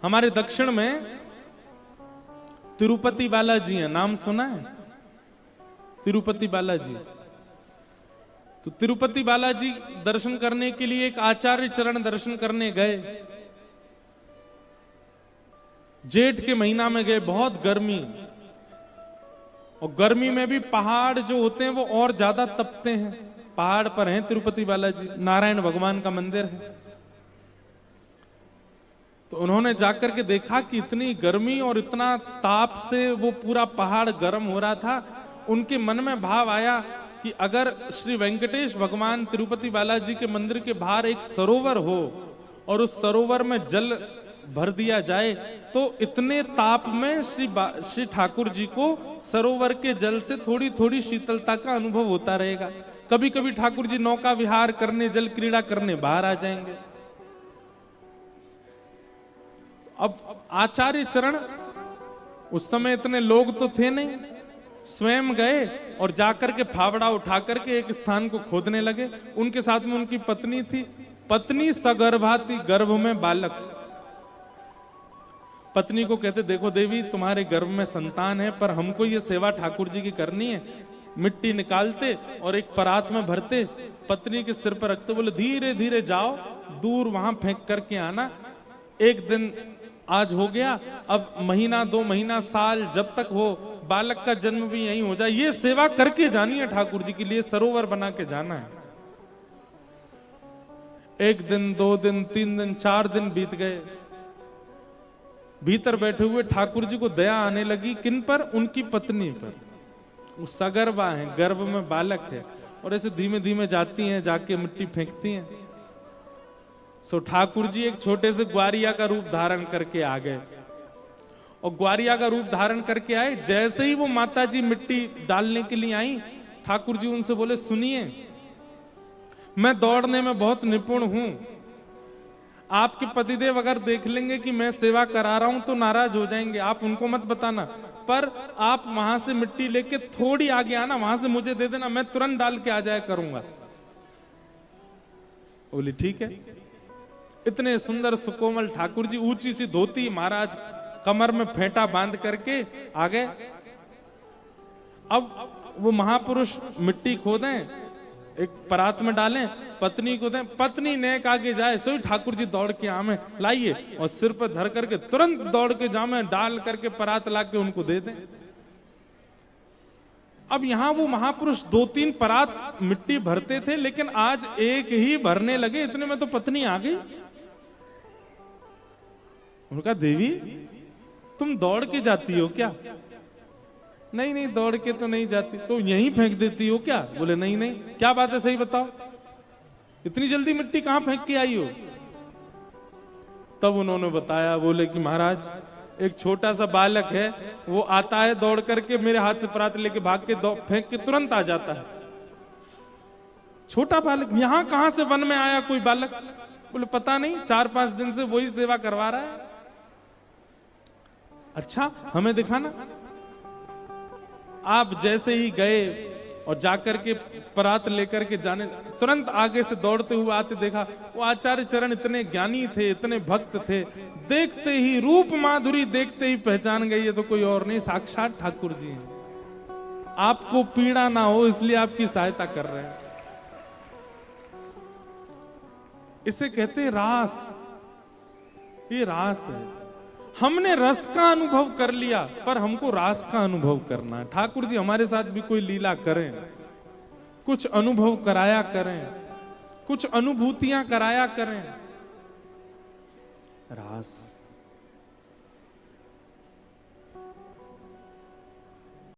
हमारे दक्षिण में तिरुपति बालाजी है, नाम सुना है? तिरुपति बालाजी। तो तिरुपति बालाजी दर्शन करने के लिए एक आचार्य चरण दर्शन करने गए। जेठ के महीना में गए, बहुत गर्मी, और गर्मी में भी पहाड़ जो होते हैं वो और ज्यादा तपते हैं। पहाड़ पर हैं तिरुपति बालाजी, नारायण भगवान का मंदिर है। तो उन्होंने जाकर के देखा कि इतनी गर्मी और इतना ताप से वो पूरा पहाड़ गर्म हो रहा था। उनके मन में भाव आया कि अगर श्री वेंकटेश भगवान तिरुपति बालाजी के मंदिर के बाहर एक सरोवर हो और उस सरोवर में जल भर दिया जाए तो इतने ताप में श्री ठाकुर जी को सरोवर के जल से थोड़ी थोड़ी शीतलता का अनुभव होता रहेगा। कभी कभी ठाकुर जी नौका विहार करने, जल क्रीड़ा करने बाहर आ जाएंगे। अब आचार्य चरण, उस समय इतने लोग तो थे नहीं, स्वयं गए और जाकर के फावड़ा उठा करके एक स्थान को खोदने लगे। उनके साथ में उनकी पत्नी थी। पत्नी सगर्भा थी, गर्भ में बालक। पत्नी को कहते, देखो देवी, तुम्हारे गर्भ में संतान है, पर हमको ये सेवा ठाकुर जी की करनी है। मिट्टी निकालते और एक परात में भरते, पत्नी के सिर पर रखते, बोले धीरे धीरे जाओ, दूर वहां फेंक करके आना। एक दिन आज हो गया, अब महीना, 2 महीना, साल, जब तक हो, बालक का जन्म भी यहीं हो जाए, ये सेवा करके जानी है ठाकुर जी के लिए, सरोवर बना के जाना है। 1 दिन, 2 दिन, 3 दिन, 4 दिन बीत गए। भीतर बैठे हुए ठाकुर जी को दया आने लगी। किन पर? उनकी पत्नी पर। वो सगर्भा है, गर्भ में बालक है, और ऐसे धीमे धीमे जाती हैं, जाके मिट्टी फेंकती हैं। सो ठाकुर जी एक छोटे से ग्वारिया का रूप धारण करके आ गए, और ग्वारिया का रूप धारण करके आए। जैसे ही वो माता जी मिट्टी डालने के लिए आई, ठाकुर जी उनसे बोले, सुनिए, मैं दौड़ने में बहुत निपुण हूं। आपके पतिदेव अगर देख लेंगे कि मैं सेवा करा रहा हूं तो नाराज हो जाएंगे, आप उनको मत बताना, पर आप वहां से मिट्टी लेके थोड़ी आगे आना, वहां से मुझे दे देना, मैं तुरंत डाल के आ जाया करूंगा। बोली ठीक है। इतने सुंदर सुकोमल ठाकुर जी, ऊंची सी धोती, महाराज कमर में फेंटा बांध करके आ गए। अब वो महापुरुष मिट्टी खोदें, एक परात में डालें, पत्नी को दें, पत्नी नेक आगे जाए, सो ठाकुर जी दौड़ के आमे लाइए, और सिर पर धर करके तुरंत दौड़ के जामे, डाल करके परात ला के उनको दे दें। अब यहां वो महापुरुष 2-3 परात मिट्टी भरते थे, लेकिन आज एक ही भरने लगे। इतने में तो पत्नी आ गई। उनका, देवी तुम दौड़ के जाती हो क्या? नहीं नहीं, दौड़ के तो नहीं जाती। तो यहीं फेंक देती हो क्या? बोले नहीं नहीं। क्या बात है, सही बताओ, इतनी जल्दी मिट्टी कहां फेंक के आई हो? तब उन्होंने बताया, बोले कि महाराज, एक छोटा सा बालक है, वो आता है दौड़ करके, मेरे हाथ से परात लेके भाग के फेंक के तुरंत आ जाता है। छोटा बालक? यहां कहां से वन में आया कोई बालक? बोले पता नहीं, 4-5 दिन से वही सेवा करवा रहा है। अच्छा, हमें दिखाना। आप जैसे ही गए और जाकर के परात लेकर के जाने, तुरंत आगे से दौड़ते हुए आते देखा, वो आचार्य चरण इतने ज्ञानी थे, इतने भक्त थे, देखते ही रूप माधुरी देखते ही पहचान गई, ये तो कोई और नहीं, साक्षात ठाकुर जी हैं। आपको पीड़ा ना हो इसलिए आपकी सहायता कर रहे हैं। इसे कहते हैं रास। ये रास है। हमने रस का अनुभव कर लिया, पर हमको रास का अनुभव करना है। ठाकुर जी हमारे साथ भी कोई लीला करें, कुछ अनुभव कराया करें, कुछ अनुभूतियां कराया करें। रास